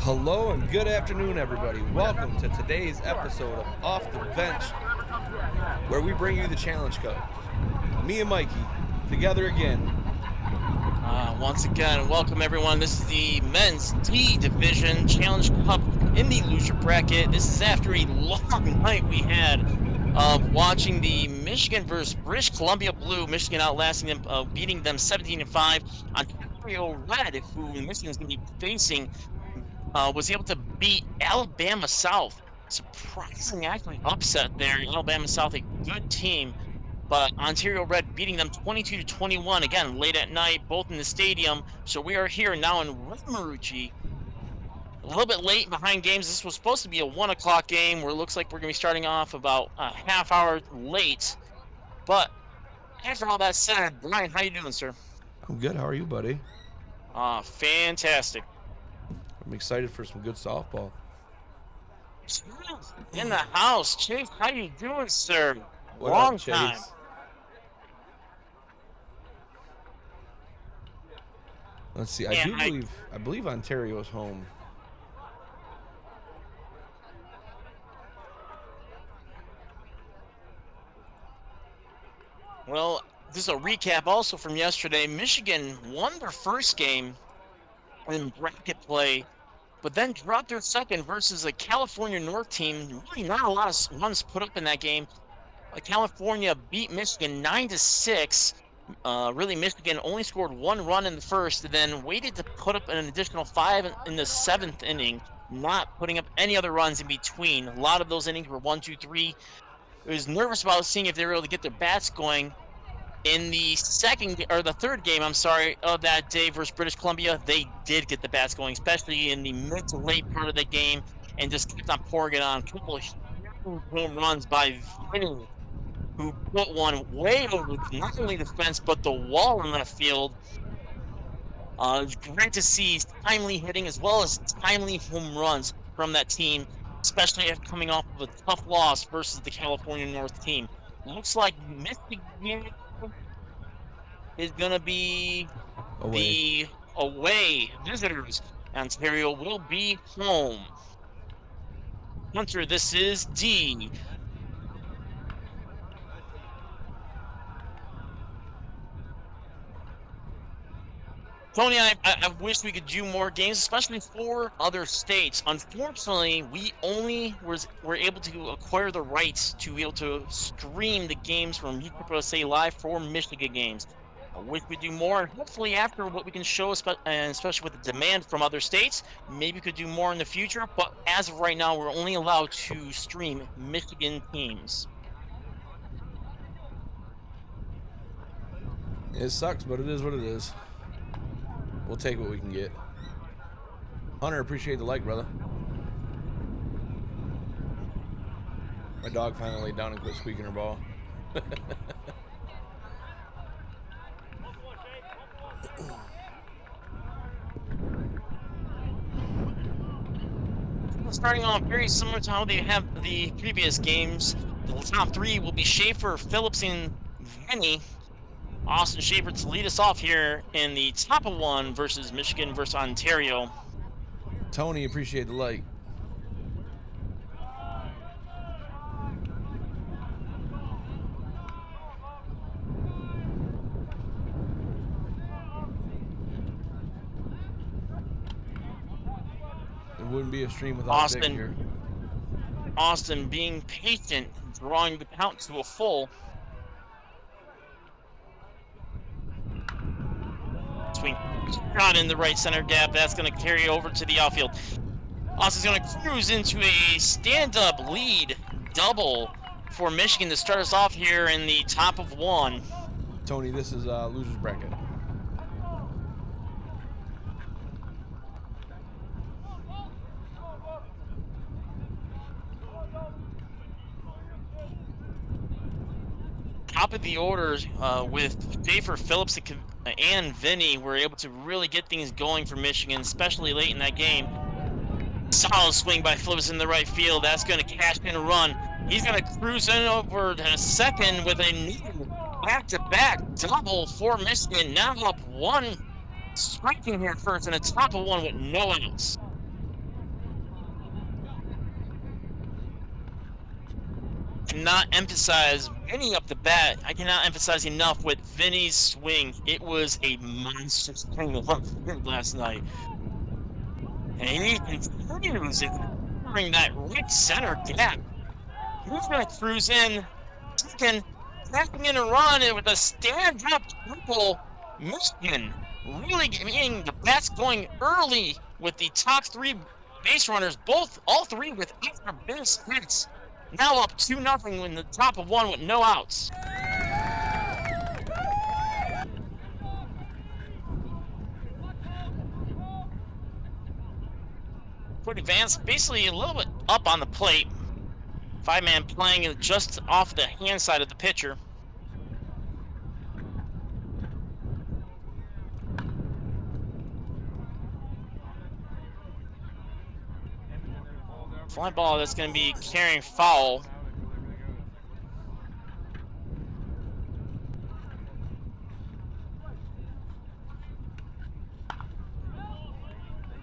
Hello and good afternoon, everybody. Welcome to today's episode of Off the Bench, where we bring you the challenge code. Me and Mikey, together again. Once again, welcome everyone. This is the Men's D Division Challenge Cup in the loser bracket. This is after a long night we had of watching the Michigan versus British Columbia Blue. Michigan outlasting them, beating them 17-5. Ontario Red, who Michigan is going to be facing, was able to beat Alabama South. Surprising, actually, upset there. Alabama South, a good team. But Ontario Red beating them 22-21, again, late at night, both in the stadium. So we are here now in Red, a little bit late behind games. This was supposed to be a 1 o'clock game, where it looks like we're going to be starting off about a half hour late. But after all that said, Brian, how you doing, sir? I'm good. How are you, buddy? Fantastic. I'm excited for some good softball. In the house. Chase, how you doing, sir? What Long up, time. Chase? Let's see. I believe Ontario's home. Well, this is a recap also from yesterday. Michigan won their first game in bracket play, but then dropped their second versus a California North team. Really not a lot of runs put up in that game. California beat Michigan 9-6. Really, Michigan only scored 1 run in the first, and then waited to put up an additional 5 in the 7th inning, not putting up any other runs in between. A lot of those innings were 1, 2, 3. I was nervous about seeing if they were able to get their bats going. In the third game, I'm sorry, of that day versus British Columbia, they did get the bats going, especially in the mid to late part of the game, and just kept on pouring it on. A couple of huge home runs by Vinny, who put one way over not only the fence, but the wall in left field. It's great to see timely hitting as well as timely home runs from that team, especially after coming off of a tough loss versus the California North team. Looks like Michigan is going to be the away visitors. Ontario will be home. Hunter, this is D. Tony, I wish we could do more games, especially for other states. Unfortunately, we only were able to acquire the rights to be able to stream the games from USSSA Live for Michigan games. I wish we do more, and hopefully after what we can show, and especially with the demand from other states, maybe we could do more in the future. But as of right now, we're only allowed to stream Michigan teams. It sucks, but it is what it is. We'll take what we can get. Hunter, appreciate the like, brother. My dog finally laid down and quit squeaking her ball. Starting off very similar to how they have the previous games. The top 3 will be Schaefer, Phillips, and Vinny. Austin Schaefer to lead us off here in the top of 1 versus Michigan versus Ontario. Tony, appreciate the like. It wouldn't be a stream without Vic here. Austin being patient, drawing the count to a full. Swing shot in the right center gap. That's going to carry over to the outfield. Austin's going to cruise into a stand-up lead double for Michigan to start us off here in the top of 1. Tony, this is loser's bracket. Top of the order with Schaefer, Phillips, and Vinny were able to really get things going for Michigan, especially late in that game. Solid swing by Flips in the right field. That's going to cash in a run. He's going to cruise in over to second with a new back-to-back double for Michigan. Now up one, striking here first, and a top of one with no outs. Cannot emphasize Vinny up the bat. I cannot emphasize enough with Vinny's swing. It was a monster swing last night. And he continues covering that right center gap. He's going to cruise in second, tapping in a run with a stand-up triple. Michigan really getting the bats going early with the top three base runners, all three with extra base hits. Now up 2-0 in the top of one with no outs. Quick advance, basically a little bit up on the plate. 5-man playing just off the hand side of the pitcher. Fly ball that's going to be carrying foul.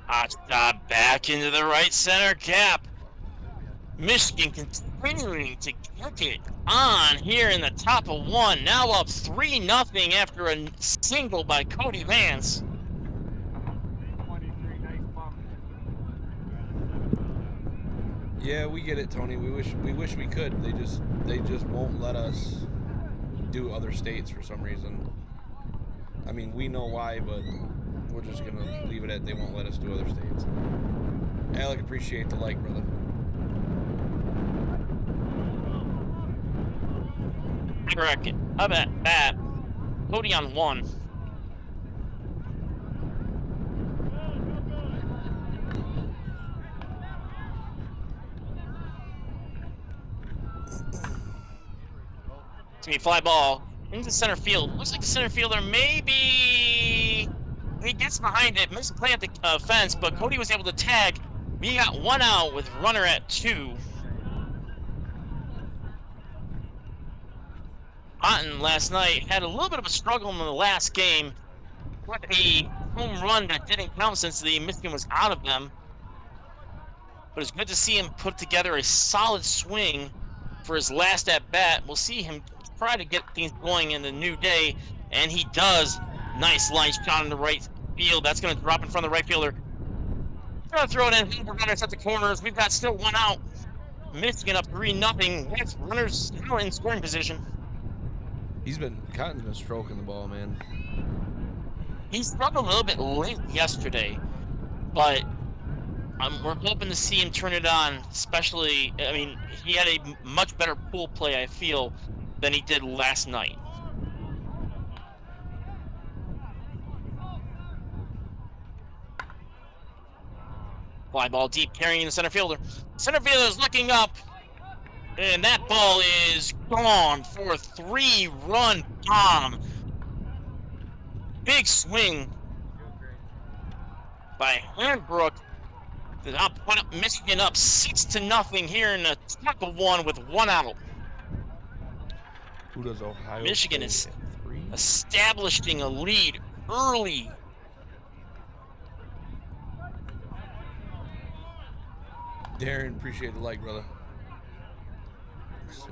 Hot shot back into the right center gap. Michigan continuing to kick it on here in the top of one. Now up 3-0 after a single by Cody Vance. Yeah, we get it, Tony. We wish we could. They just won't let us do other states for some reason. I mean, we know why, but we're just gonna leave it at they won't let us do other states. Alec, appreciate the like, brother. Correct. Up at bat. Cody on one. To be fly ball into center field. Looks like the center fielder maybe he gets behind it, makes a play at the fence, but Cody was able to tag. We got one out with runner at 2. Otten last night had a little bit of a struggle in the last game with a home run that didn't count since the Michigan was out of them. But it's good to see him put together a solid swing for his last at bat. We'll see him try to get things going in the new day, and he does. Nice line shot in the right field. That's going to drop in front of the right fielder. Going to throw it in. Runners at the corners. We've got still one out. Michigan up 3-0 with runners now in scoring position. Cotton's been stroking the ball, man. He struggled a little bit late yesterday, but we're hoping to see him turn it on, especially, I mean, he had a much better pool play, I feel, than he did last night. Fly ball deep, carrying the center fielder. Center fielder's looking up, and that ball is gone for a 3-run bomb. Big swing by Handbrook. Put up Michigan up 6-0 here in the top of one with one out. Who does Ohio Michigan is establishing a lead early. Darren, appreciate the like, brother. Let's see.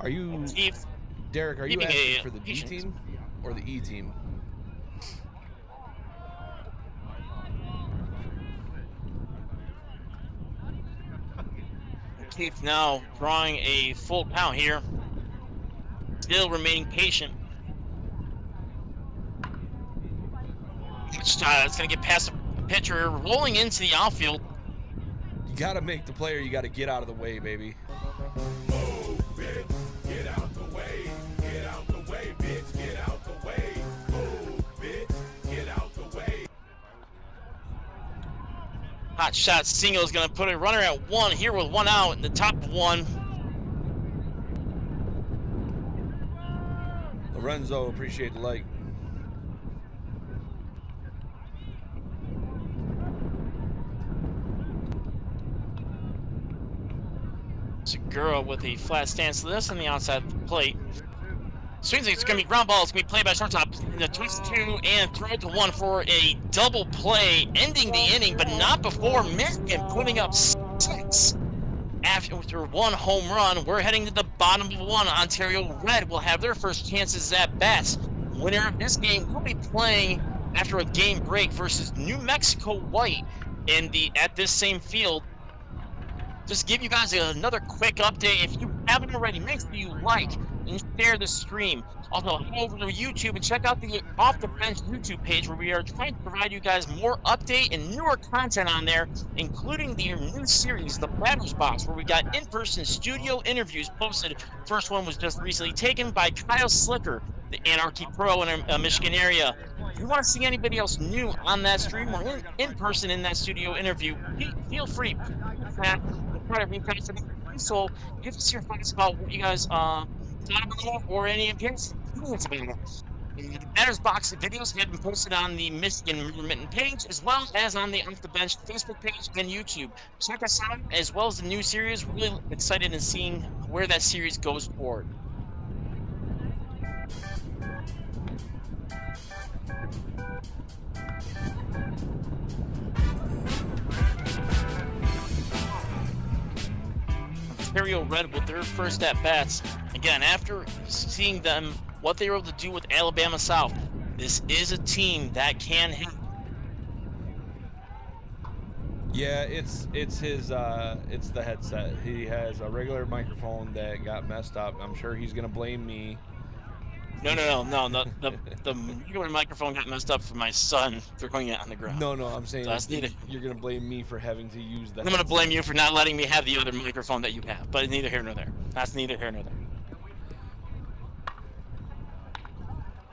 Are you, Derek, are you asking for the D team or the E team? Keith now drawing a full count here. Still remaining patient. It's going to get past the pitcher, rolling into the outfield. You got to make the player, you got to get out of the way, baby. Move, bitch, get out the way. Get out the way, bitch, get out the way. Move, bitch, get out the way. Hot shot single is going to put a runner at 1 here with 1 out in the top of 1. Lorenzo, appreciate the like. Segura with a flat stance to this on the outside of the plate. Swings it, it's going to be ground ball. It's going to be played by shortstop. The twist 2 and throw it to 1 for a double play, ending the inning, but not before Michigan putting up 6. After 1 home run, we're heading to the bottom of 1. Ontario Red will have their first chances at bats. Winner of this game will be playing after a game break versus New Mexico White at this same field. Just give you guys another quick update. If you haven't already, make sure you like and share the stream. Also, head over to YouTube and check out the Off the Bench YouTube page, where we are trying to provide you guys more update and newer content on there, including the new series, The Batter's Box, where we got in-person studio interviews posted. First one was just recently taken by Kyle Slicker, the Anarchy Pro in our Michigan area. If you want to see anybody else new on that stream or in person in that studio interview, feel free. So give us your thoughts about what you guys thought about it, or any opinions about it. The Batter's Box videos have been posted on the Michigan Mitten page, as well as on the Off the Bench Facebook page and YouTube. Check us out, as well as the new series. Really excited in seeing where that series goes forward. Ontario Red with their first at-bats. Again, after seeing them, what they were able to do with Alabama South, this is a team that can hit. Yeah, it's the headset. He has a regular microphone that got messed up. I'm sure he's gonna blame me. No. The regular microphone got messed up for my son throwing it on the ground. No, I'm saying So you're gonna blame me for having to use that. I'm gonna blame you for not letting me have the other microphone that you have, but neither here nor there. That's neither here nor there.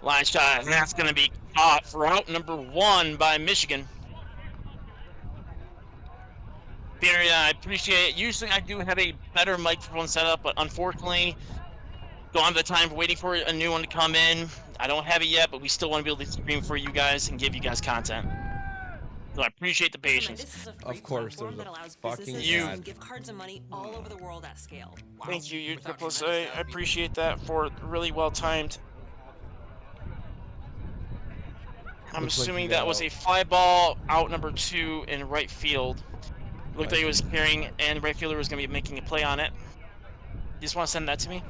Line shot, and that's gonna be caught for out number 1 by Michigan. Peter, I appreciate it. Usually I do have a better microphone setup, but unfortunately, don't have the time for waiting for a new one to come in. I don't have it yet, but we still want to be able to stream for you guys and give you guys content. So I appreciate the patience. Of course, there's a fucking ad. Gift cards and money all over the world at scale. Thank you, I appreciate that for really well timed. I'm assuming that was a fly ball, out number 2 in right field. Looked like he was carrying, and right fielder was going to be making a play on it. You just want to send that to me?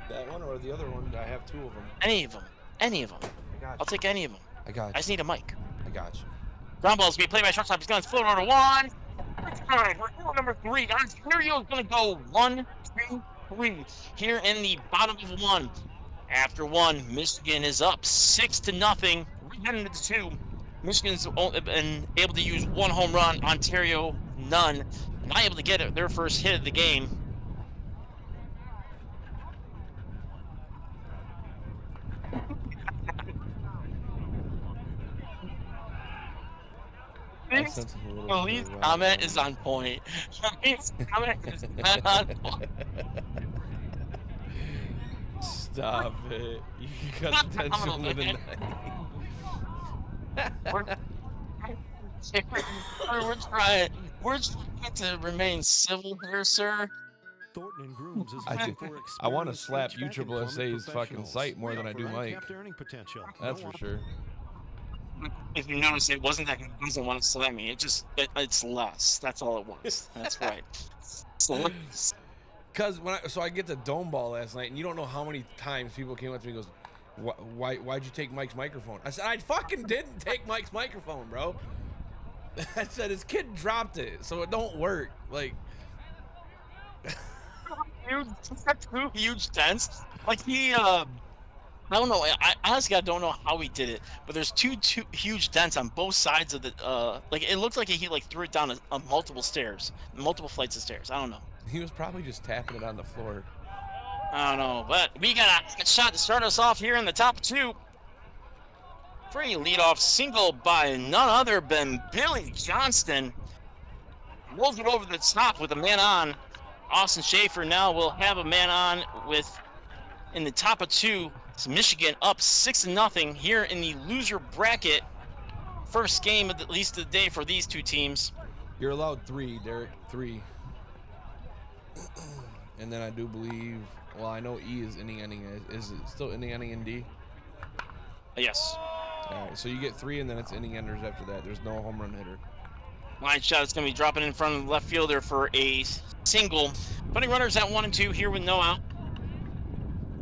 That one or the other one? I have 2 of them. Any of them. I'll take any of them. I got you. I just need a mic. I got you. Ground ball's being played by shortstop. He's going to float over to 1. All right, we're going number 3. Ontario's going to go 1, 2, 3 here in the bottom of 1. After 1, Michigan is up 6-0. We're heading to 2. Michigan's been able to use 1 home run. Ontario, none. Not able to get their first hit of the game. Khalid's comment is on point. Khalid's comment is not on point. Stop it. You got the tension with a knife. We're trying to remain civil here, sir. Thornton and Grooms is I want to slap USSSA's fucking site more than I do Mike. That's for sure. If you notice, it wasn't that he doesn't want to slam me. It's less. That's all it was. That's right. So, Cause I get the dome ball last night, and you don't know how many times people came up to me and goes, why'd you take Mike's microphone? I said, I fucking didn't take Mike's microphone, bro. I said his kid dropped it, so it don't work. Like, two huge dents. Like I don't know. I honestly don't know how he did it, but there's two huge dents on both sides of the. Like it looked like he threw it down multiple flights of stairs. I don't know. He was probably just tapping it on the floor. I don't know, but we got a shot to start us off here in the top 2. free. Leadoff single by none other than Billy Johnston. Rolls it over the top with a man on. Austin Schaefer now will have a man on with in the top of 2. It's Michigan up 6-0 here in the loser bracket. First game of at least of the day for these two teams. You're allowed 3, Derek. 3. And then I do believe, well, I know E is inning. Is it still inning in D? Yes. All right, so you get 3, and then it's inning enders after that. There's no home run hitter. Line shot is going to be dropping in front of the left fielder for a single. Putting runners at 1 and 2 here with no out.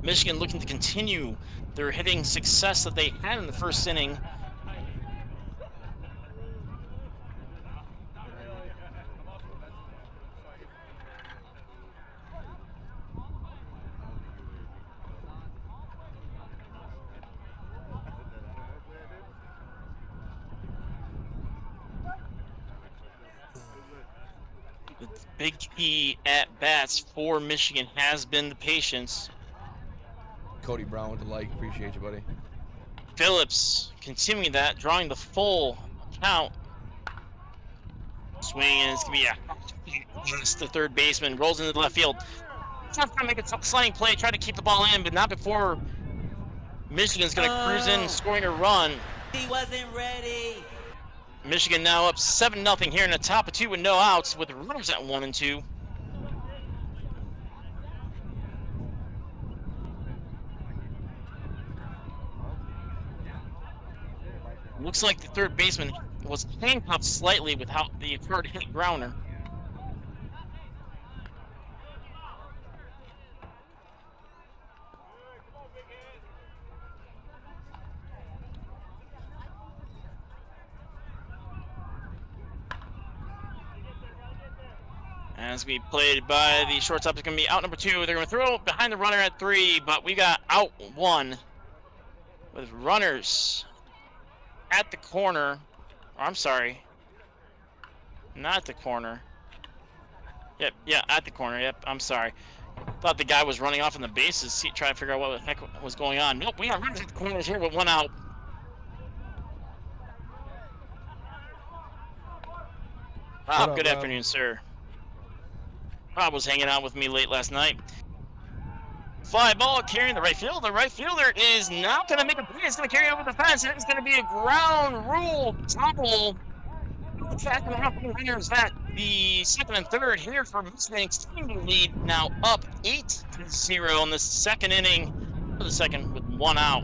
Michigan looking to continue their hitting success that they had in the first inning. The big key at bats for Michigan has been the patience. Cody Brown with the like. Appreciate you, buddy. Phillips continuing that, drawing the full count. Swing, and it's going to be just the third baseman. Rolls into the left field. Trying to make a sliding play, try to keep the ball in, but not before Michigan's going to cruise in, scoring a run. He wasn't ready. Michigan now up 7-0 here in the top of 2 with no outs, with runners at 1 and 2. Looks like the third baseman was handcuffed slightly with how the hard hit grounder. As we played by the shortstop, it's going to be out number 2. They're going to throw behind the runner at 3, but we got out 1 with runners at the corner. Oh, I'm sorry. Not at the corner. Yep, yeah, at the corner. Yep, I'm sorry. Thought the guy was running off in the bases, trying to figure out what the heck was going on. Nope, we got runners at the corners here with 1 out. Rob, good afternoon, sir. Rob was hanging out with me late last night. Fly ball carrying the right field. The right fielder is not going to make a play. It's going to carry over the fence. It's going to be a ground rule double. The fact that runners at the second and third here for Michigan, extending the lead now up 8-0 in the second inning. For the second with 1 out.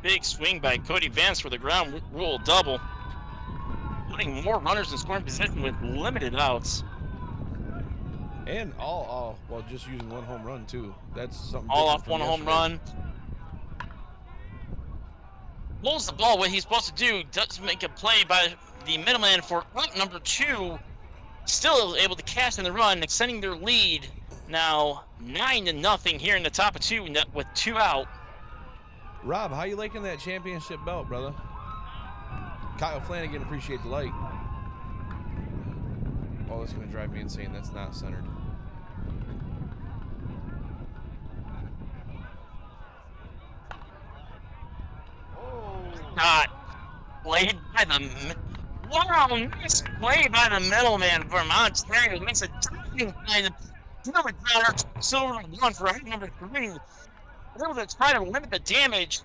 Big swing by Cody Vance for the ground rule double. Putting more runners in scoring position with limited outs. And all well, just using 1 home run too. That's something. All off 1 home run. Pulls the ball what he's supposed to do. Does make a play by the middleman for out number 2. Still able to cash in the run, extending their lead. Now 9-0 here in the top of 2 with 2 out. Rob, how you liking that championship belt, brother? Kyle Flanagan, appreciate the like. Oh, that's gonna drive me insane. That's not centered. Played by the wow, nice play by the middleman for Ontario. Makes a diving play to fill the ground. Silver 1 for hit number 3. Able to try to limit the damage.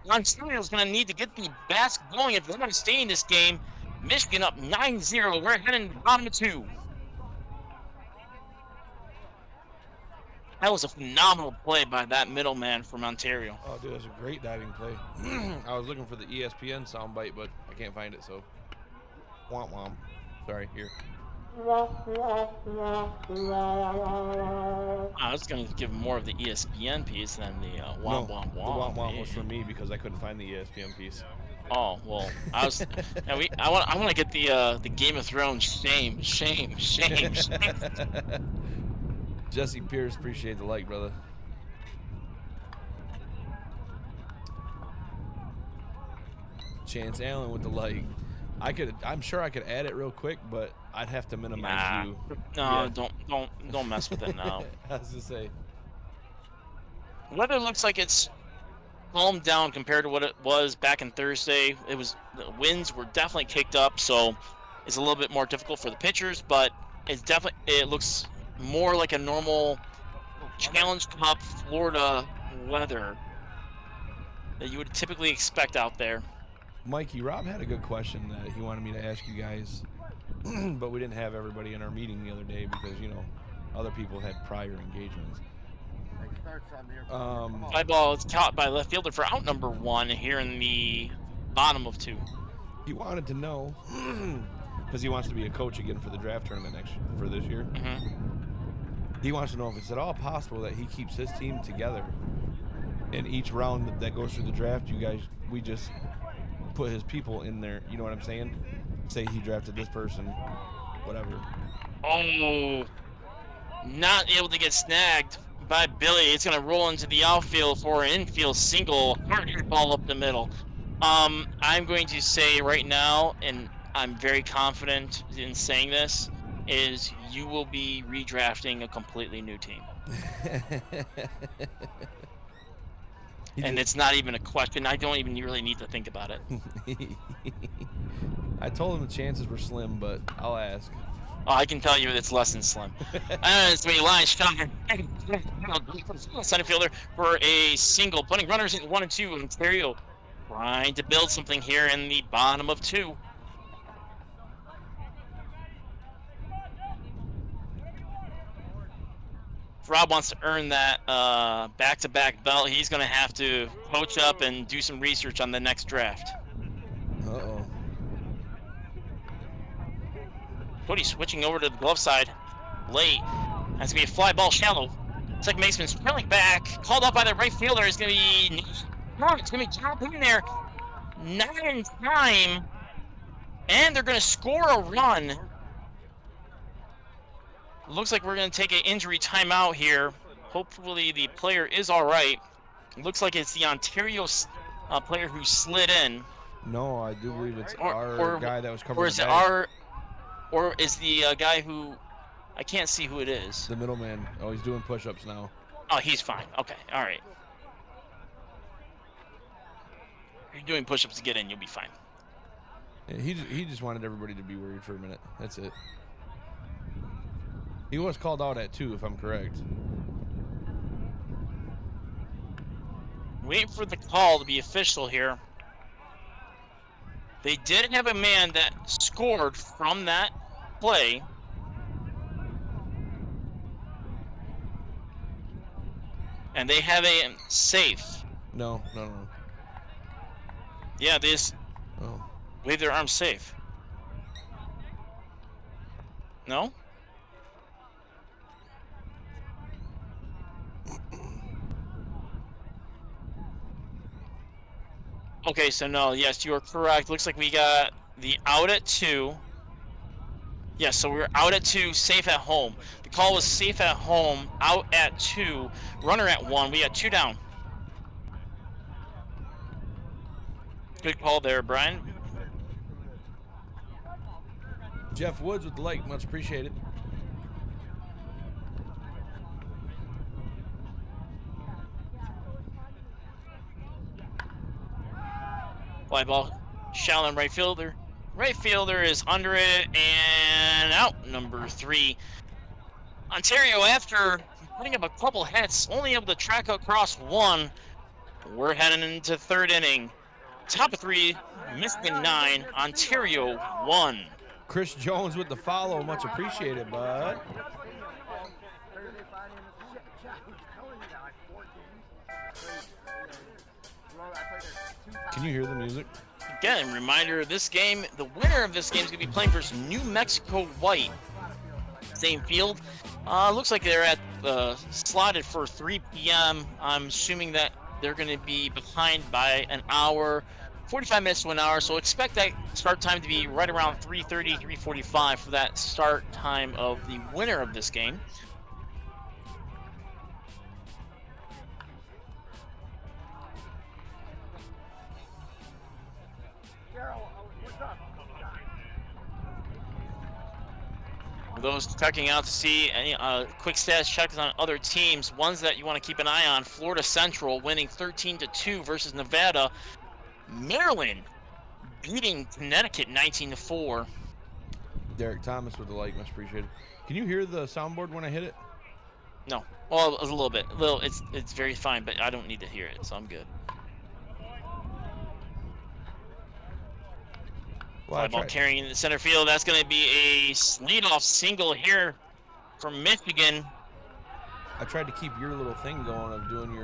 Ontario's going to need to get the bats going if they're going to stay in this game. Michigan up 9-0. We're heading to the bottom of 2. That was a phenomenal play by that middleman from Ontario. Oh, dude, that's a great diving play. I was looking for the ESPN soundbite, but I can't find it, so. Womp womp. Sorry, here. I was going to give more of the ESPN piece than the womp womp womp. The womp womp was for me because I couldn't find the ESPN piece. Oh well, I was. I want to get the Game of Thrones shame. Jesse Pierce, appreciate the like, brother. Chance Allen with the like. I'm sure I could add it real quick, but I'd have to minimize you. No, Yeah. don't mess with it now. I was to say. Weather looks like it's calmed down compared to what it was back in Thursday. The winds were definitely kicked up, so it's a little bit more difficult for the pitchers, but it looks more like a normal Challenge Cup Florida weather that you would typically expect out there. Mikey, Rob had a good question that he wanted me to ask you guys, but we didn't have everybody in our meeting the other day because, you know, other people had prior engagements. Fly ball is caught by left fielder for out number 1 here in the bottom of 2. He wanted to know, because he wants to be a coach again for the draft tournament for this year. He wants to know if it's at all possible that he keeps his team together. In each round that goes through the draft, we just put his people in there. You know what I'm saying? Say he drafted this person, whatever. Oh, not able to get snagged by Billy. It's going to roll into the outfield for an infield single. Hard hit ball up the middle. I'm going to say right now, and I'm very confident in saying this, is you will be redrafting a completely new team. And it's not even a question. I don't even really need to think about it. I told him the chances were slim, but I'll ask. Oh, I can tell you it's less than slim. And it's going to be line shot. Center fielder for a single. Putting runners in 1 and 2. Ontario trying to build something here in the bottom of 2. If Rob wants to earn that back-to-back belt, he's going to have to coach up and do some research on the next draft. Uh-oh. Cody switching over to the glove side late. That's going to be a fly ball shallow. Second baseman's trailing back. Called up by the right fielder. It's going to be... No, it's going to be dropped in there. Not in time. And they're going to score a run. Looks like we're going to take an injury timeout here. Hopefully the player is all right. Looks like it's the Ontario player who slid in. No, I do believe it's our guy that was covering or is the it bag. Or is the guy who... I can't see who it is. The middleman. Oh, he's doing push-ups now. Oh, he's fine. Okay, all right. If you're doing push-ups to get in, you'll be fine. Yeah, he just wanted everybody to be worried for a minute. That's it. He was called out at 2, if I'm correct. Waiting for the call to be official here. They did have a man that scored from that play. And they have a safe. No. Yeah, they just Oh. wave their arms safe. No? Okay, so no, yes, you are correct. Looks like we got the out at 2. Yes, so we're out at 2, safe at home. The call was safe at home, out at 2, runner at 1. We got 2 down. Good call there, Brian. Jeff Woods with the like, much appreciated. Fly ball, shallow right fielder. Right fielder is under it and out, number 3. Ontario, after putting up a couple hits, only able to track across 1. We're heading into 3rd inning. Top of 3, Michigan 9, Ontario 1. Chris Jones with the follow, much appreciated, bud. Can you hear the music? Again, reminder, this game, the winner of this game is going to be playing versus New Mexico White. Same field. Looks like they're at slotted for 3 p.m. I'm assuming that they're going to be behind by an hour, 45 minutes to an hour. So expect that start time to be right around 3:30, 3:45 for that start time of the winner of this game. those checking out to see any quick stats checks on other teams, ones that you want to keep an eye on: Florida Central winning 13-2 versus Nevada. Maryland beating Connecticut 19-4. Derek Thomas with the like, much appreciated. Can you hear the soundboard when I hit it? No, well, a little bit. It's very fine, but I don't need to hear it, so I'm good. Fly ball carrying in the center field. That's going to be a leadoff single here from Michigan. I tried to keep your little thing going of doing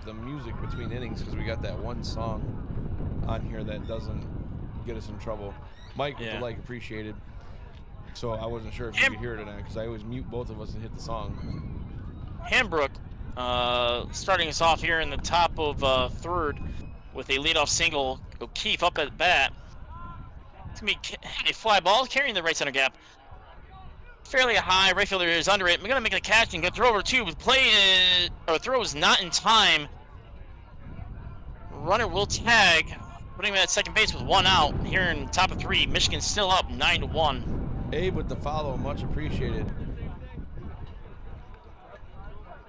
the music between innings, because we got that one song on here that doesn't get us in trouble. Mike with the like, appreciated. So I wasn't sure if you could hear it or not, because I always mute both of us and hit the song. Hambrook starting us off here in the top of third with a leadoff single. O'Keefe up at bat. It's going to be a fly ball carrying the right center gap. Fairly high. Right fielder is under it. We're going to make a catch and go throw over two. Throw is not in time. Runner will tag, putting him at second base with one out here in the top of three. Michigan still up 9-1. Abe with the follow, much appreciated.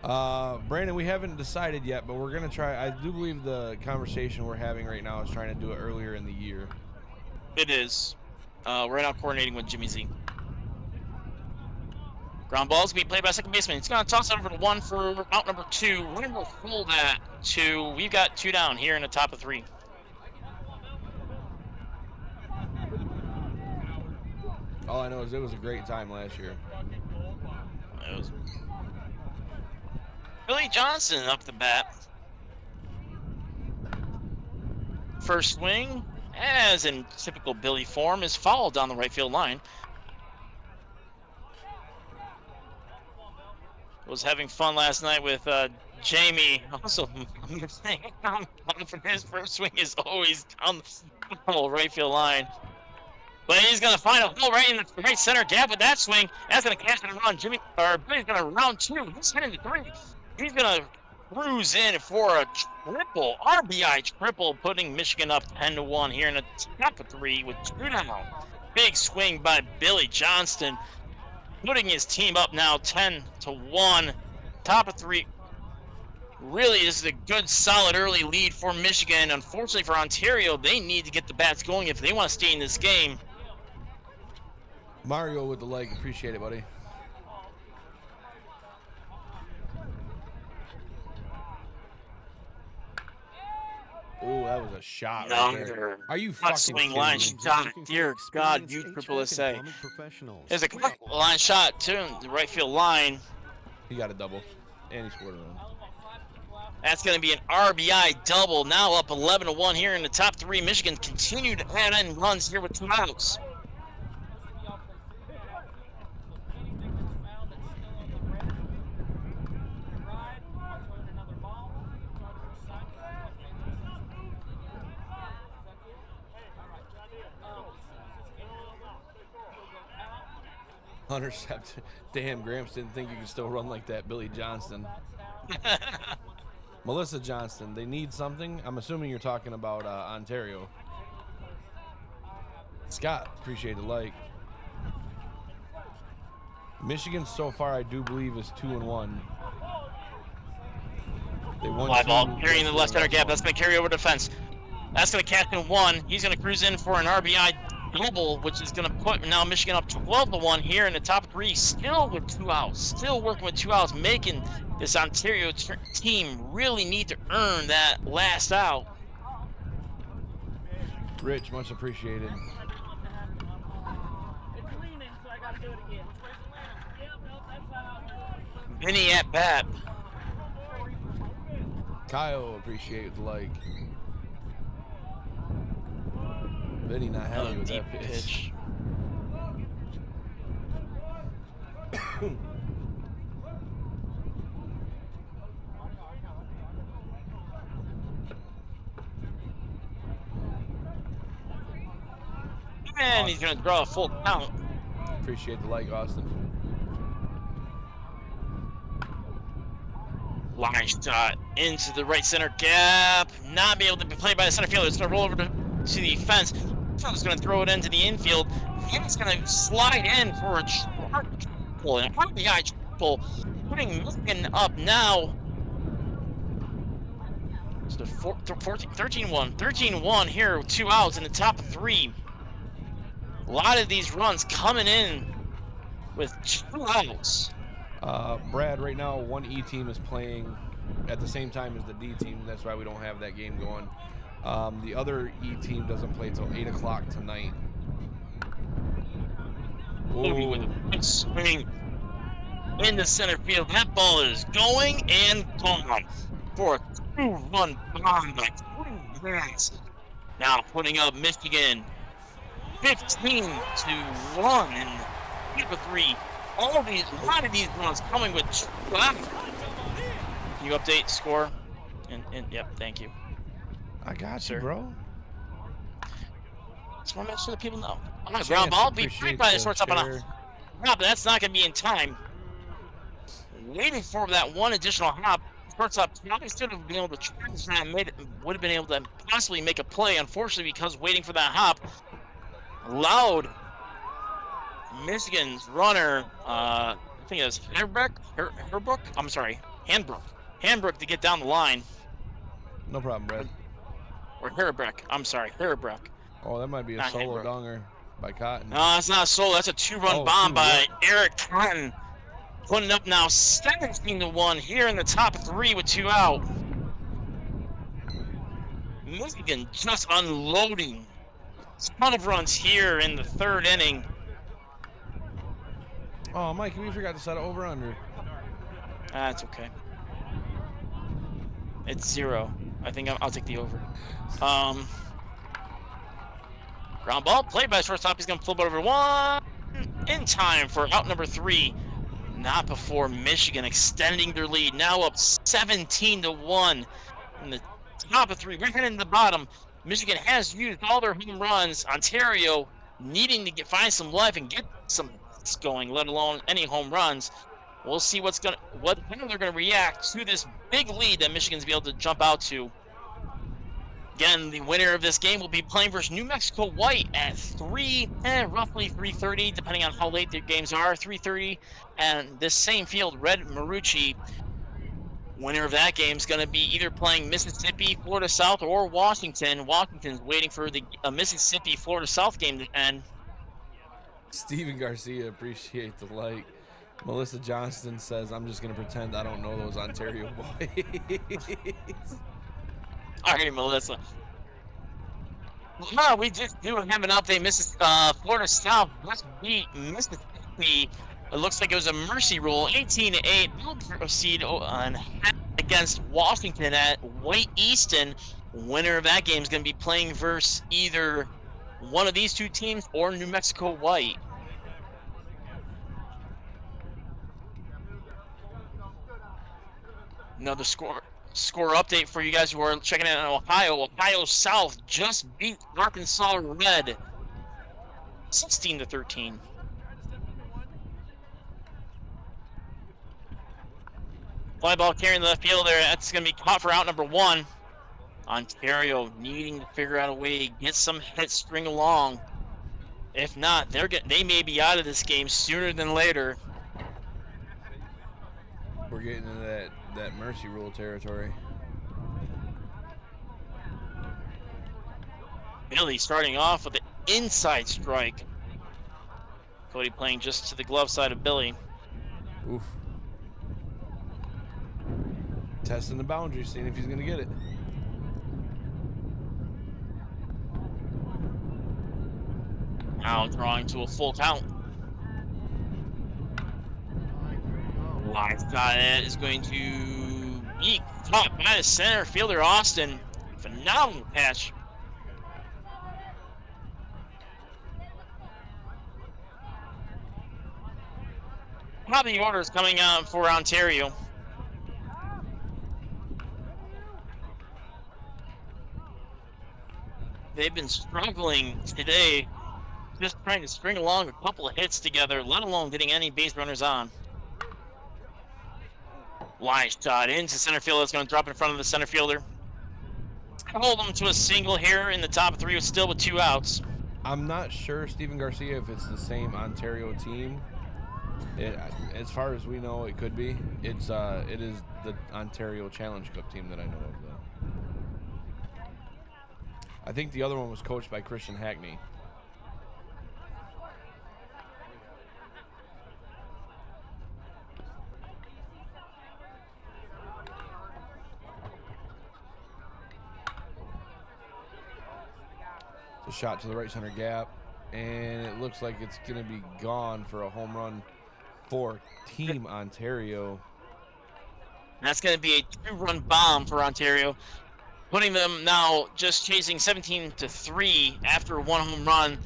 Brandon, we haven't decided yet, but we're going to try. I do believe the conversation we're having right now is trying to do it earlier in the year. It is. We're now coordinating with Jimmy Z. Ground ball is going to be played by second baseman. He's going to toss it over to one for out number two. Runner will pull that to. We've got two down here in the top of three. All I know is it was a great time last year. It was Billy Johnson up the bat. First swing, as in typical Billy form, is fouled down the right field line. Was having fun last night with Jamie. Also, I'm saying for his first swing is always down the right field line. But he's going to find a hole right in the right center gap with that swing. That's going to catch it around Billy's going to round two. He's hitting the three. He's going to cruise in for a triple, RBI triple, putting Michigan up 10-1 here in the top of three with two down. Big swing by Billy Johnston, putting his team up now 10-1. Top of three. Really, this is a good, solid early lead for Michigan. Unfortunately for Ontario, they need to get the bats going if they want to stay in this game. Mario with the like, appreciate it, buddy. Oh, that was a shot right there. Are you fucking swing line shot? Dear God, you USSSA. There's a line shot too, the right field line. He got a double, and he scored a run. That's going to be an RBI double. Now up 11-1 here in the top three. Michigan continue to add in runs here with two outs. Hunter Sept, damn, Gramps didn't think you could still run like that, Billy Johnston. Melissa Johnston, they need something. I'm assuming you're talking about Ontario. Scott, appreciate the like. Michigan so far, I do believe, is 2-1. They won. Fly ball carrying the left center gap. That's going to carry over defense. That's going to catch in one. He's going to cruise in for an RBI double, which is going to put now Michigan up 12-1 here in the top three. Still with two outs. Still working with two outs, making this Ontario team really need to earn that last out. Rich, much appreciated. Vinny at bat. Kyle, appreciate the like. Vinny not happy with that pitch. And he's going to draw a full count. Appreciate the like, Austin. Line shot into the right center gap. Not be able to be played by the center fielder. It's going to roll over to the fence. He's going to throw it into the infield. He's going to slide in for a an RBI triple, putting Michigan up now. So 13-1. 13-1 here, 2 outs in the top of 3. A lot of these runs coming in with 2 outs. Brad, right now, 1E team is playing at the same time as the D team. That's why we don't have that game going. The other E team doesn't play till 8 o'clock tonight. Ooh, with a big swing in the center field. That ball is going and gone for a 2-run bomb by 3 runs. Now putting up Michigan 15-1 in the 3. A lot of these runs coming with 2 outs. Can you update score? And yep, thank you. I got Sir. you, bro. Just want to make sure that people know. On a ground ball, be picked by the shortstop on a hop, but that's not going to be in time. Waiting for that one additional hop. Shortstop probably should have been able to try that, would have been able to possibly make a play. Unfortunately, because waiting for that hop allowed Michigan's runner, I think it was Herbrook. I'm sorry, Handbrook to get down the line. No problem, Brad. Or Herbrook. I'm sorry, Herbrook. Oh, that might be a Not solo Handbrook. donger by Cotton. No, it's not a solo. That's a 2-run bomb by Eric Cotton. Putting up now 17-1 here in the top 3 with 2 out. Michigan just unloading a ton of runs here in the 3rd inning. Oh, Mike, we forgot to set it over under. That's okay. It's 0. I think I'll take the over. Ground ball played by shortstop. He's going to flip it over 1 in time for out number 3. Not before Michigan extending their lead. Now up 17-1 in the top of 3. We're heading to the bottom. Michigan has used all their home runs. Ontario needing to find some life and get some hits going, let alone any home runs. We'll see how they're going to react to this big lead that Michigan's be able to jump out to. Again, the winner of this game will be playing versus New Mexico White at roughly 3:30, depending on how late their games are, 3:30. And this same field, Red Marucci, winner of that game is going to be either playing Mississippi, Florida South, or Washington. Washington's waiting for the Mississippi, Florida South game to end. Steven Garcia, appreciate the like. Melissa Johnston says, I'm just going to pretend I don't know those Ontario boys. All right, Melissa. Well, we just do have an update. Florida South just beat Mississippi. It looks like it was a mercy rule, 18-8. They'll proceed on against Washington at White Easton. Winner of that game is going to be playing versus either one of these 2 teams or New Mexico White. Another score update for you guys who are checking out in Ohio. Ohio South just beat Arkansas Red 16-13. Fly ball carrying the left field there. That's going to be caught for out number 1. Ontario needing to figure out a way to get some hits, string along. If not, they may be out of this game sooner than later. We're getting into that mercy rule territory. Billy starting off with an inside strike. Cody playing just to the glove side of Billy. Oof. Testing the boundaries, seeing if he's going to get it. Now drawing to a full count. Live shot is going to be caught by the center fielder, Austin. Phenomenal catch. How the orders coming out for Ontario? They've been struggling today, just trying to string along a couple of hits together, let alone getting any base runners on. Line shot into center field. It's going to drop in front of the center fielder. Hold them to a single here in the top 3, still with 2 outs. I'm not sure, Steven Garcia, if it's the same Ontario team. As far as we know, it could be. It is the Ontario Challenge Cup team that I know of, though. I think the other one was coached by Christian Hackney. A shot to the right center gap, and it looks like it's going to be gone for a home run for Team Ontario. That's going to be a 2-run bomb for Ontario, putting them now just chasing 17-3 after 1 home run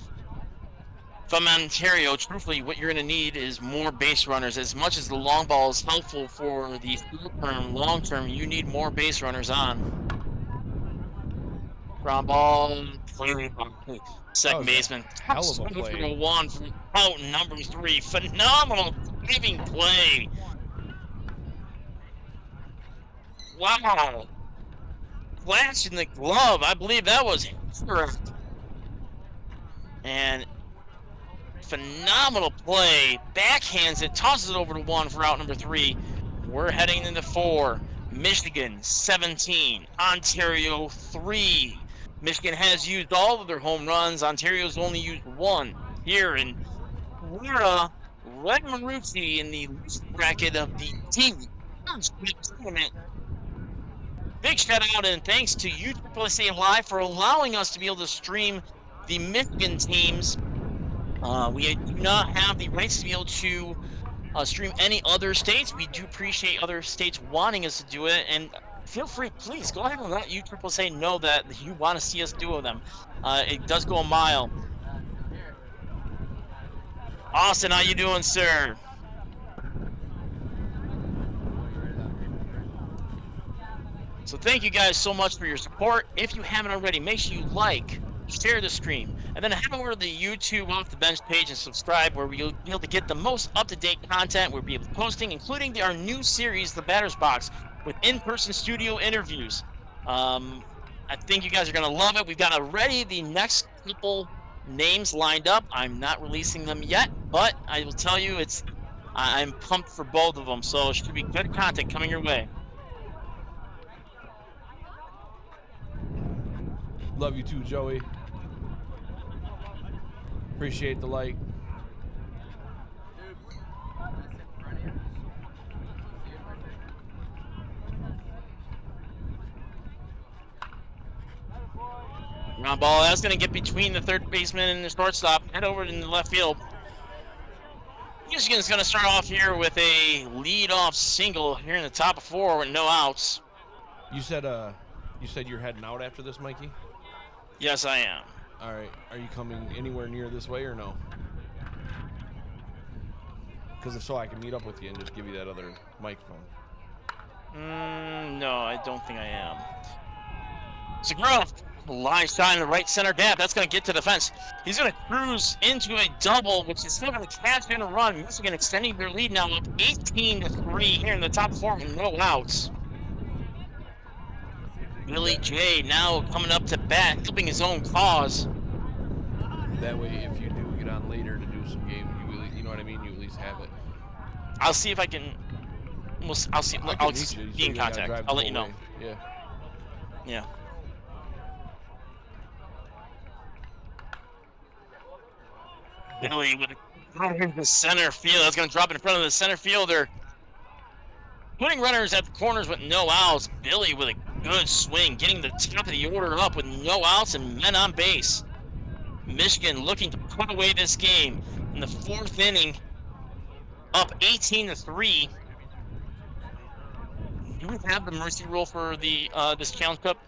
from Ontario. Truthfully, what you're going to need is more base runners. As much as the long ball is helpful for the short-term, long-term, you need more base runners on. Ground ball, second baseman. Hell of a play. 1 from out number 3. Phenomenal diving play. Wow. Flash in the glove. I believe that was correct. And phenomenal play. Backhands it, tosses it over to 1 for out number 3. We're heading into 4. Michigan 17, Ontario 3. Michigan has used all of their home runs. Ontario's only used 1 here in Florida. Red Marucci in the least bracket of the team tournament. Big shout out and thanks to USSSA Live for allowing us to be able to stream the Michigan teams. We do not have the rights to be able to stream any other states. We do appreciate other states wanting us to do it, and feel free, please go ahead and let USSSA know that you want to see us do them. It does go a mile. Austin, how you doing, sir? So thank you guys so much for your support. If you haven't already, make sure you like, share the stream, and then head over to the YouTube Off the Bench page and subscribe, where you'll be able to get the most up-to-date content we'll be posting, including our new series, The Batter's Box, with in-person studio interviews. I think you guys are going to love it. We've got already the next couple names lined up. I'm not releasing them yet, but I will tell you I'm pumped for both of them, so it should be good content coming your way. Love you too, Joey. Appreciate the like. Ground ball, that's going to get between the third baseman and the shortstop. Head over in the left field. Michigan's going to start off here with a lead-off single here in the top of 4 with no outs. You said you're heading out after this, Mikey? Yes, I am. All right. Are you coming anywhere near this way or no? Because if so, I can meet up with you and just give you that other microphone. No, I don't think I am. Segura, line shot in the right center gap. That's going to get to the fence. He's going to cruise into a double, which is still going to catch in a run. Michigan extending their lead now up 18-3 here in the top 4 with no outs. Billy J now coming up to bat, helping his own cause. That way, if you do get on later to do some game, you know what I mean? You at least have it. I'll see if I can. I'll see. I'll be in contact. I'll let you know. Yeah. Yeah. Billy with the center field. That's going to drop it in front of the center fielder. Putting runners at the corners with no outs. Billy with a good swing, getting the top of the order up with no outs and men on base. Michigan looking to put away this game in the 4th inning, up 18-3. Do we have the mercy rule for the this Challenge Cup?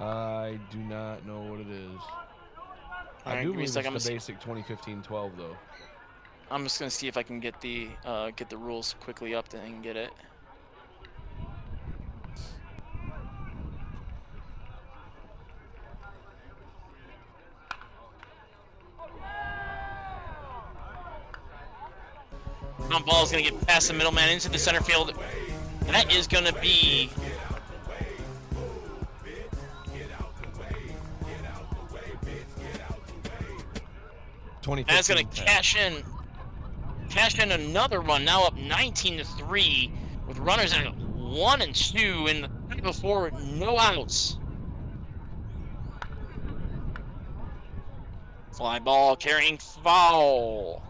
I do not know what it is. I do believe it's the basic 2015-12 though. I'm just gonna see if I can get the rules quickly up and get it. Ground ball is going to get past the middleman into the center field. And that is going to be... That's going to cash in. cash in another run, now up 19-3, with runners at 1 and 2 in the 3 before, no outs. Fly ball carrying foul.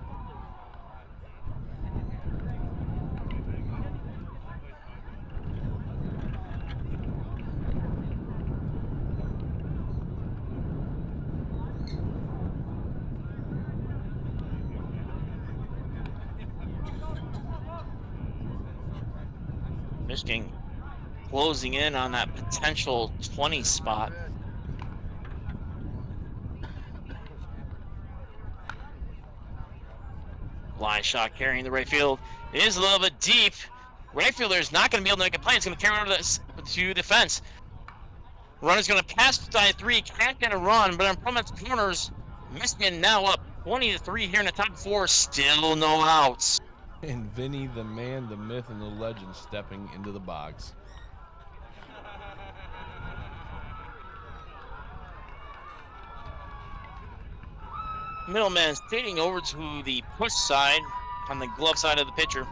Michigan closing in on that potential 20 spot. Line shot carrying the right field. It is a little bit deep. Right fielder is not going to be able to make a play. It's going to carry over to defense. Runner's going to pass side 3, can't get a run, but in front of the corners, Michigan now up 20-3 here in the top 4. Still no outs. And Vinny, the man, the myth, and the legend stepping into the box. Middleman skating over to the push side on the glove side of the pitcher.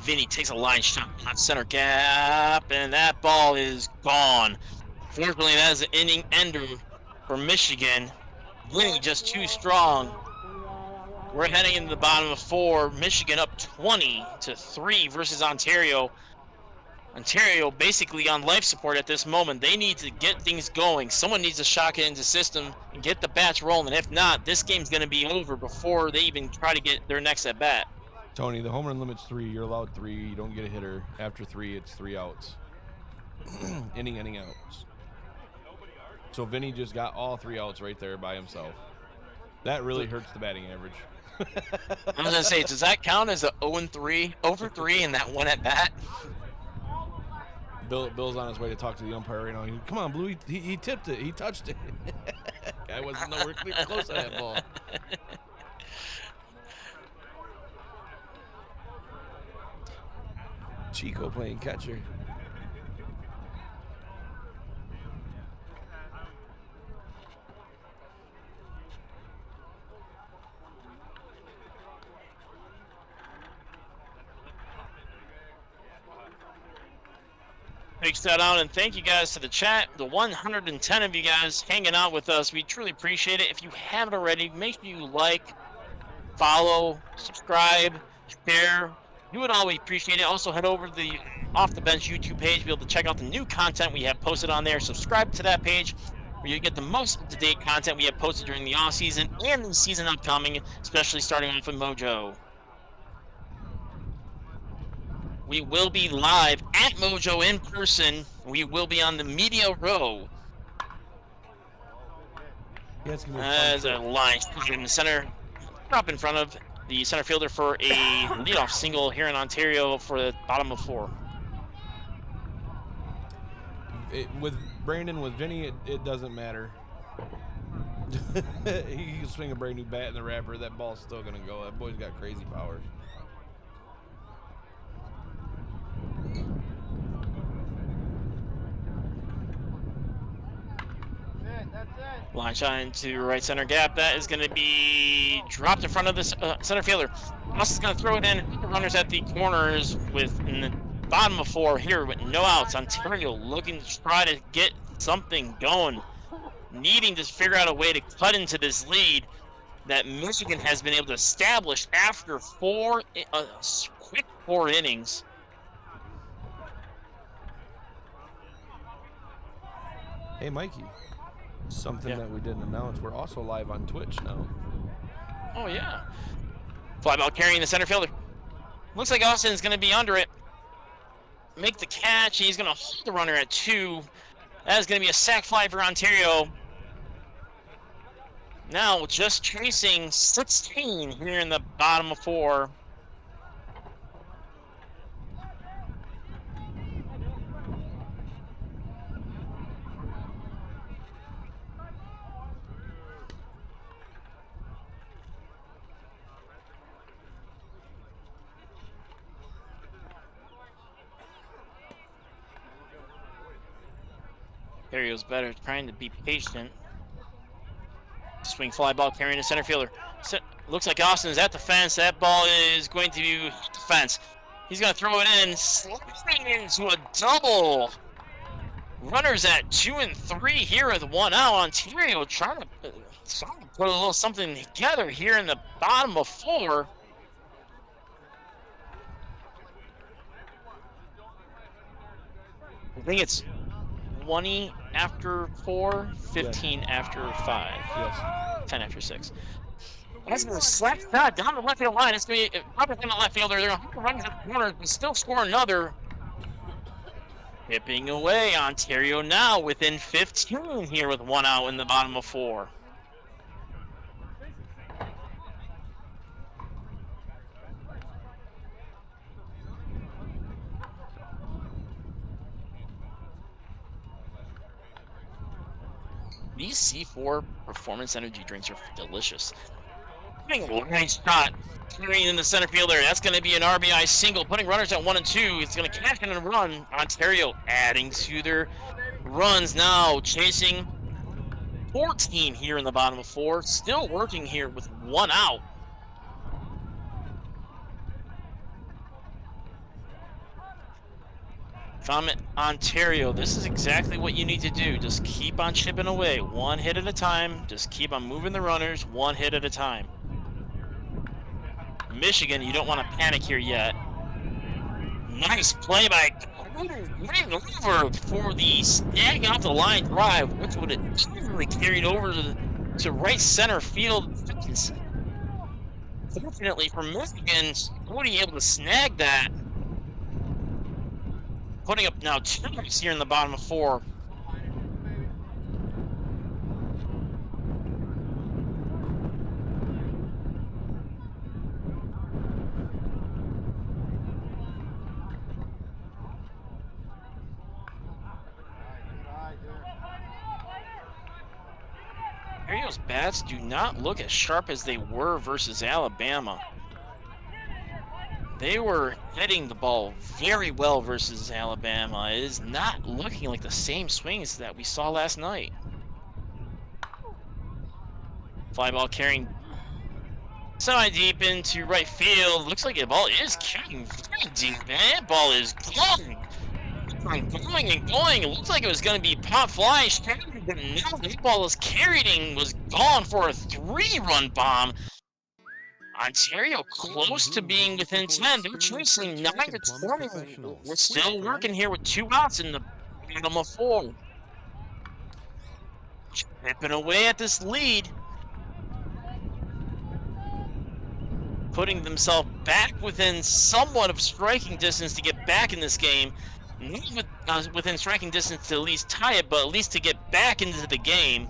Vinny takes a line shot on center gap, and that ball is gone. Fortunately, that is an inning ender for Michigan. Vinny just too strong. We're heading into the bottom of 4. Michigan up 20-3 versus Ontario. Ontario basically on life support at this moment. They need to get things going. Someone needs to shock it into the system and get the bats rolling. If not, this game's going to be over before they even try to get their next at bat. Tony, the home run limit's 3. You're allowed 3. You don't get a hitter. After 3, it's 3 outs. Inning outs. So Vinny just got all 3 outs right there by himself. That really hurts the batting average. I was going to say, does that count as a 0-3, over 3 in that one at bat? Bill's on his way to talk to the umpire right now. Come on, Blue. He tipped it. He touched it. Guy wasn't nowhere close to that ball. Chico playing catcher. Big shout out and thank you guys to the chat, the 110 of you guys hanging out with us. We truly appreciate it. If you haven't already, make sure you like, follow, subscribe, share. You would always appreciate it. Also, head over to the Off the Bench YouTube page to be able to check out the new content we have posted on there. Subscribe to that page where you get the most up-to-date content we have posted during the off-season and the season upcoming, especially starting off with Mojo. We will be live at Mojo in person. We will be on the media row. Yeah, it's gonna be As a line in the center, drop in front of the center fielder for a leadoff single here in Ontario for the bottom of 4. With Brandon, with Vinny, it doesn't matter. He can swing a brand new bat in the wrapper. That ball's still gonna go. That boy's got crazy powers. Line shot into right center gap. That is going to be dropped in front of the center fielder. Moss is going to throw it in. The runners at the corners with in the bottom of 4 here with no outs. Ontario looking to try to get something going, needing to figure out a way to cut into this lead that Michigan has been able to establish after quick 4 innings. Hey, Mikey. Something that we didn't announce. We're also live on Twitch now. Oh, yeah. Fly ball carrying the center fielder. Looks like Austin's going to be under it. Make the catch. He's going to hold the runner at 2. That is going to be a sac fly for Ontario. Now just chasing 16 here in the bottom of 4. Ontario's better, trying to be patient. Swing fly ball carrying the center fielder. Looks like Austin is at the fence. That ball is going to hit the fence. He's going to throw it in, sliding into a double. Runners at 2 and 3 here with 1 out. Ontario trying to put a little something together here in the bottom of 4. I think it's 20 after 4, 15 after 5, Yes. 10 after 6. That's going to slap that down the left field line. It's going to be probably in the left fielder. They're going to run to the corner and still score another. Tipping away, Ontario now within 15 here with 1 out in the bottom of 4. These C4 performance energy drinks are delicious. Nice shot. Carrying in the center fielder. That's going to be an RBI single, putting runners at 1 and 2. It's going to cash in and run. Ontario adding to their runs now, chasing 14 here in the bottom of 4. Still working here with 1 out. If I'm at Ontario, this is exactly what you need to do. Just keep on chipping away, 1 hit at a time. Just keep on moving the runners, 1 hit at a time. Michigan, you don't want to panic here yet. Nice play by running over for the snag off the line drive, which would have easily carried over to right center field. Fortunately for Michigan, Cody able to snag that. Putting up now 2 hits here in the bottom of 4. Ontario's bats do not look as sharp as they were versus Alabama. They were hitting the ball very well versus Alabama. It is not looking like the same swings that we saw last night. Fly ball carrying semi-deep into right field. Looks like the ball is carrying very deep, man. That ball is going and going. It looks like it was going to be pop fly. But now the ball is carried and was gone for a 3-run bomb. Ontario close to being within 10. They're chasing 9 to 20. We're still working here with 2 outs in the bottom of 4. Chipping away at this lead. Putting themselves back within somewhat of striking distance to get back in this game. Not within striking distance to at least tie it, but at least to get back into the game.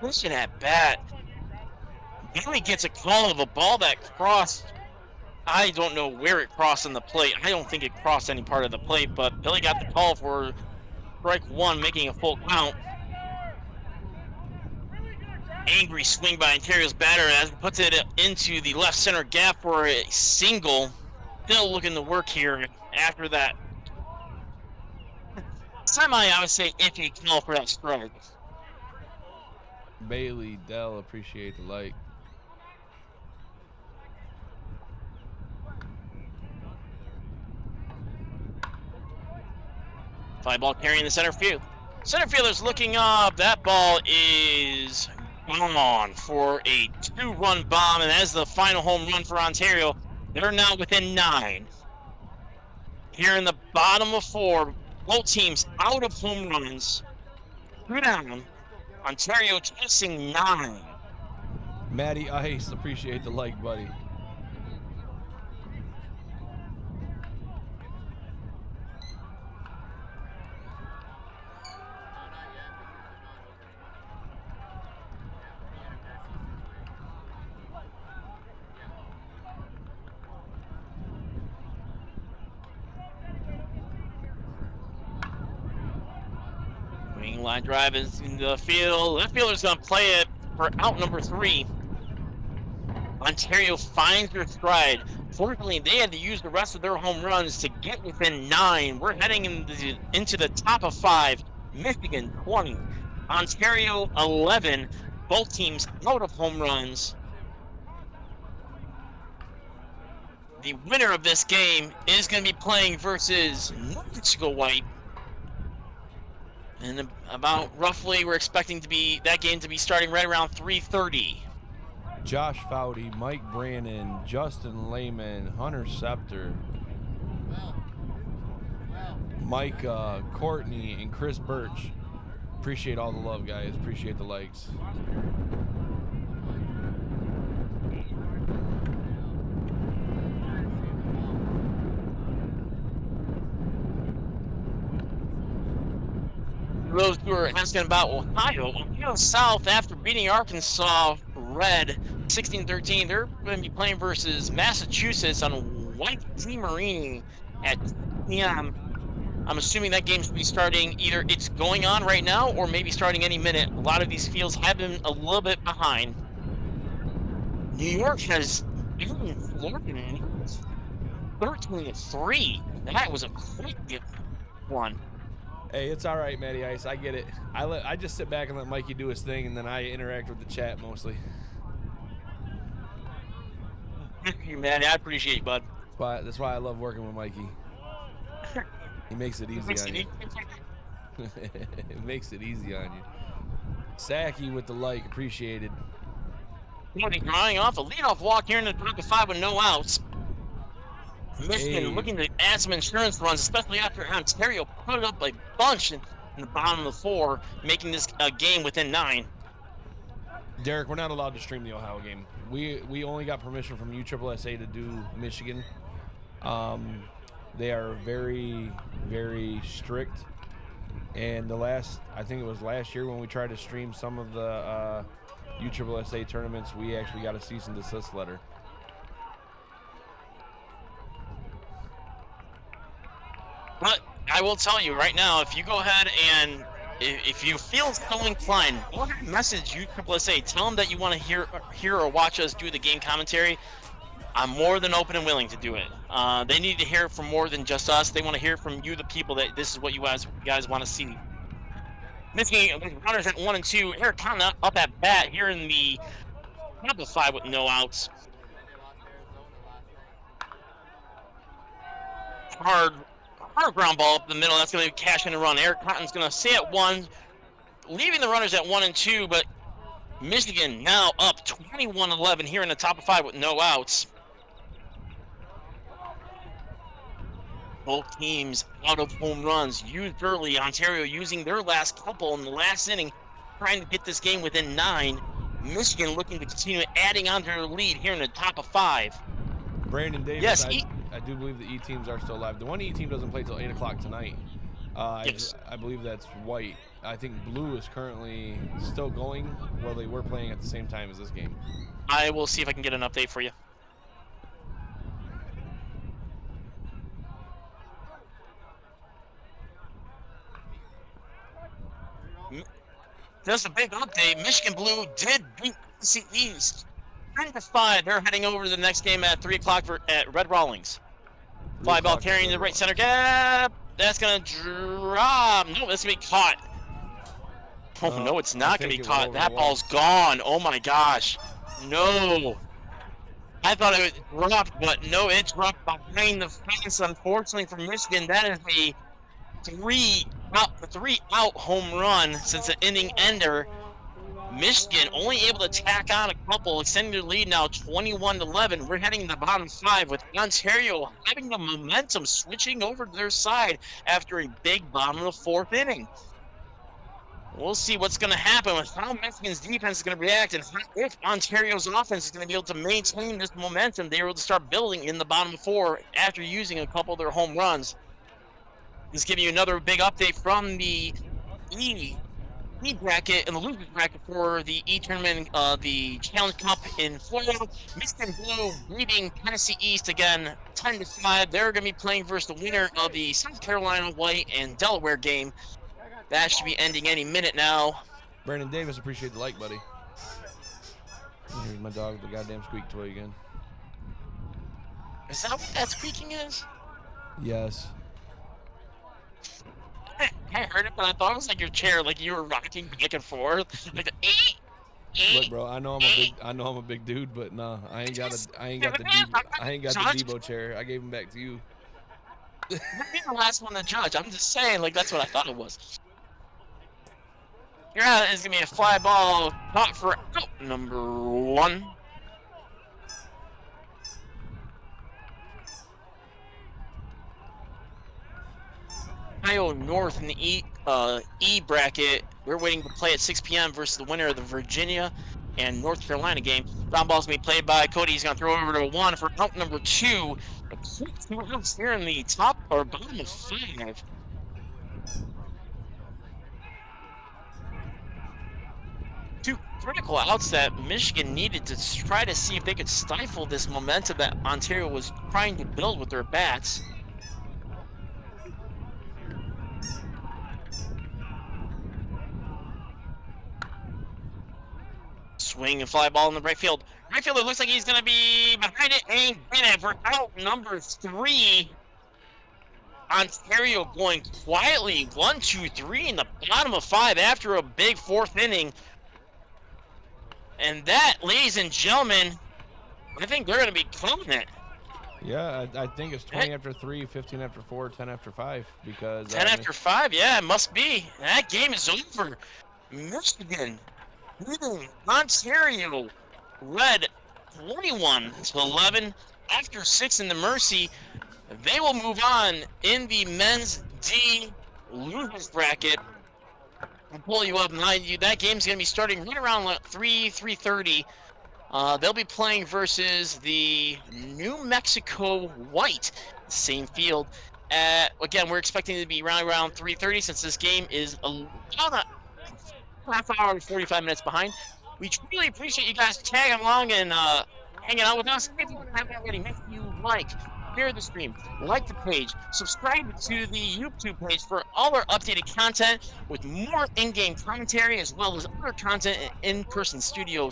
Listen at bat. Billy gets a call of a ball that crossed. I don't know where it crossed on the plate. I don't think it crossed any part of the plate, but Billy got the call for strike 1, making a full count. Angry swing by Ontario's batter as he puts it into the left center gap for a single. Still looking to work here after that. I would say iffy call for that strike. Bailey, Dell, appreciate the like. Fly ball carrying the center field. Center fielder's looking up. That ball is gone for a 2-run bomb, and as the final home run for Ontario, they're now within 9. Here in the bottom of 4, both teams out of home runs. 2 down. Ontario chasing 9. Matty Ice, appreciate the like, buddy. Swinging line drive is in the field. Left fielder's gonna play it for out number 3. Ontario finds their stride. Fortunately, they had to use the rest of their home runs to get within 9. We're heading into the top of 5. Michigan 20, Ontario 11. Both teams out of home runs. The winner of this game is going to be playing versus New Mexico White. And about roughly, we're expecting that game to be starting right around 3:30. Josh Foudy, Mike Brannon, Justin Lehman, Hunter Scepter, Mike Courtney, and Chris Birch. Appreciate all the love, guys. Appreciate the likes. For those who are asking about Ohio South, after beating Arkansas Red 16-13, they're going to be playing versus Massachusetts on White Z Marini at 10 p.m. I'm assuming that game should be starting either it's going on right now or maybe starting any minute. A lot of these fields have been a little bit behind. New York has beaten Florida 13-3. That was a quick one. Hey, it's all right, Matty Ice. I get it. I just sit back and let Mikey do his thing, and then I interact with the chat mostly. Thank you, man. I appreciate you, bud. That's why I love working with Mikey. He makes it easy on you. It makes it easy on you. Sacky with the like, appreciated. Drawing off a leadoff walk here in the top of 5 with no outs. Michigan looking to add some insurance runs, especially after Ontario put up a bunch in the bottom of the 4, making this game within 9. Derek, we're not allowed to stream the Ohio game. We only got permission from USSSA to do Michigan. They are very, very strict. And I think it was last year when we tried to stream some of the USSSA tournaments, we actually got a cease and desist letter. But I will tell you right now, if you go ahead and if you feel so inclined, go ahead and message USSSA. Tell them that you want to hear or watch us do the game commentary. I'm more than open and willing to do it. They need to hear from more than just us. They want to hear from you, the people, that this is what you guys want to see. Michigan runners at 1 and 2. Eric Cotton up at bat here in the top of 5 with no outs. Hard ground ball up the middle. That's going to be cash in a run. Eric Cotton's going to stay at 1, leaving the runners at 1 and 2. But Michigan now up 21-11 here in the top of 5 with no outs. Both teams out of home runs used early. Ontario using their last couple in the last inning, trying to get this game within 9. Michigan looking to continue adding on to their lead here in the top of 5. Brandon Davis. Yes, I do believe the E teams are still alive. The one E team doesn't play till 8 o'clock tonight. Yes. I believe that's White. I think Blue is currently still going. Well, they were playing at the same time as this game. I will see if I can get an update for you. Just a big update. Michigan Blue did beat NC East 10-5. They're heading over to the next game at 3 o'clock at Red Rawlings. Fly ball carrying the right center gap. That's going to drop. No, that's going to be caught. Oh, no, it's not going to be caught. That ball's gone. Oh, my gosh. No. I thought it was dropped, but no, it dropped behind the fence. Unfortunately for Michigan, that is a three out home run since the inning ender. Michigan only able to tack on a couple, extending their lead now 21-11. We're heading to the bottom 5 with Ontario having the momentum switching over to their side after a big bottom of the 4th inning. We'll see what's going to happen with how Michigan's defense is going to react and if Ontario's offense is going to be able to maintain this momentum they were able to start building in the bottom 4 after using a couple of their home runs. Just giving you another big update from the E bracket and the losers bracket for the E tournament, the Challenge Cup in Florida. Michigan Blue beating Tennessee East again 10-5. They're going to be playing versus the winner of the South Carolina White and Delaware game. That should be ending any minute now. Brandon Davis, appreciate the like, buddy. Here's my dog, the goddamn squeak toy again. Is that what that squeaking is? Yes. I heard it, but I thought it was like your chair, like you were rocking back and forth. Like the Look, bro, I know I'm a big dude, but nah, I ain't got the Debo chair. I gave him back to you. You're the last one to judge. I'm just saying, like that's what I thought it was. Here is gonna be a fly ball caught for out number 1. Ohio North in the E bracket. We're waiting to play at 6 p.m. versus the winner of the Virginia and North Carolina game. Ground ball's gonna be played by Cody. He's gonna throw over to 1 for out number 2. A quick 2 outs here in the top or bottom of 5. Two critical outs that Michigan needed to try to see if they could stifle this momentum that Ontario was trying to build with their bats. Swing and fly ball in the right field. Right fielder looks like he's going to be behind it and get it for out number 3. Ontario going quietly 1, 2, 3 in the bottom of 5 after a big 4th inning. And that, ladies and gentlemen, I think they're going to be calling it. Yeah, I think it's 20 after 3, 15 after 4, 10 after 5 because 10 after 5, yeah, it must be. That game is over. Michigan leading Ontario led 21-11 after 6 in the Mercy. They will move on in the men's D losers bracket. I'll pull you up. That game's going to be starting right around 3:30. They'll be playing versus the New Mexico White, same field. Again, we're expecting it to be around 3:30 since this game is about a half hour and 45 minutes behind. We truly appreciate you guys tagging along and hanging out with us. If you haven't already, make sure you share the stream, like the page, subscribe to the YouTube page for all our updated content with more in-game commentary as well as other content and in-person studio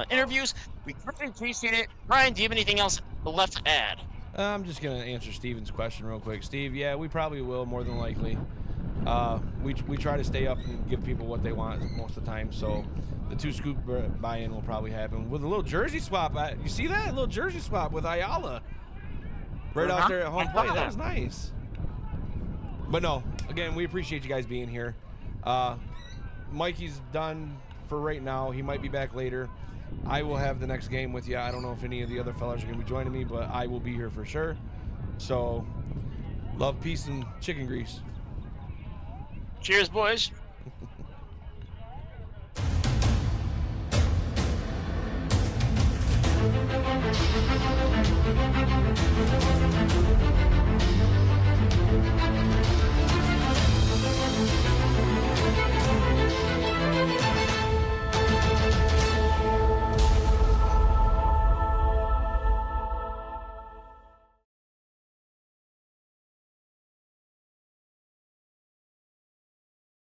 interviews. We greatly appreciate it. Ryan, do you have anything else left to add? I'm just going to answer Steven's question real quick. Steve, yeah, we probably will more than likely. We try to stay up and give people what they want most of the time, so the 2 scoop buy-in will probably happen with a little jersey swap. You see that? A little jersey swap with Ayala. Right out there at home plate. That was nice. But no, again, we appreciate you guys being here. Mikey's done for right now. He might be back later. I will have the next game with you. I don't know if any of the other fellas are going to be joining me, but I will be here for sure. So, love, peace, and chicken grease. Cheers, boys.